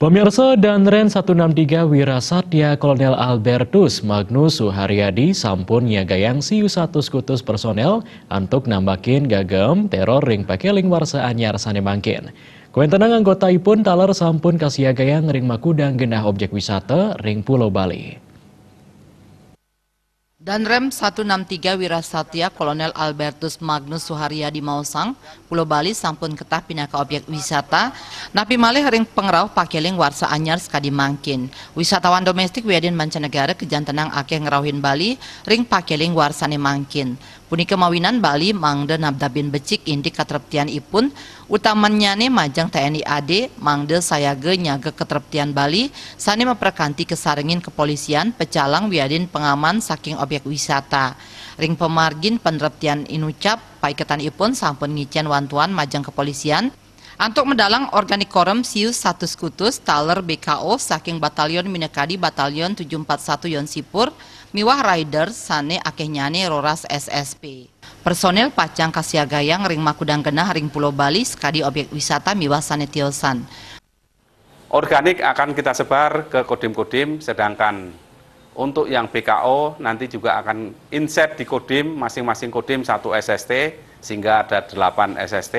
Pemirsa Danren 163 Wirasatya Kolonel Albertus Magnus Suharyadi sampun nyagayang siu 100 kutus personel untuk nambakin gagem teror ring pakeling warsa anyar sane mangkin. Kuentenang anggotaipun taler sampun kasiagayang ring makudang genah objek wisata ring Pulau Bali. Danrem 163 Wirasatya Kolonel Albertus Magnus Suharyadi Mausang, Pulau Bali sampun ketah pindah ke objek wisata, napi malih ring pengrauh pakeling warsa anyar sekadi mangkin. Wisatawan domestik wiadin mancanegara kejantenang akeh ngerauhin Bali ring pakeling warsane mangkin. Puni kemawinan Bali mangde nabdabin becik indik katreptian ipun, utamanya ne majang TNI AD mangde sayage nyaga ketreptian Bali, sani memperkanti kesarengin kepolisian, pecalang wiadin pengaman saking objek wisata. Ring pemargin penereptian inucap, paiketan ipun sampun ngician wantuan majang kepolisian, antuk medalang organik korem siu 100 kutus taler BKO saking batalion Minekadi batalion 741 Yon Sipur miwah rider sane akeh nyane roras SSP. Personel pacang kasiagayang ring makudang genah ring Pulau Bali sekadi objek wisata miwah sane tiosan. Organik akan kita sebar ke kodim-kodim, sedangkan untuk yang BKO nanti juga akan inset di kodim, masing-masing kodim 1 SST sehingga ada 8 SST,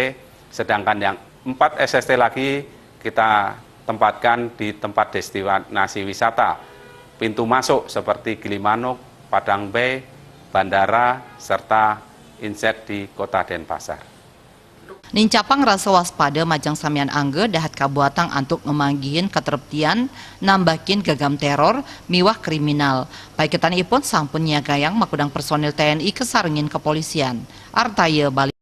sedangkan yang 4 SST lagi kita tempatkan di tempat destinasi wisata, pintu masuk seperti Gilimanuk, Padang Bay, bandara, serta inset di kota Denpasar. Nincapang rasa waspada majang samian angge dahat kabuatang antuk memanggihin keterptian, nambakin gagam teror, miwah kriminal. Paiketan ipun sampun nyagayang makudang personil TNI kesarengin kepolisian. Artaya Bali.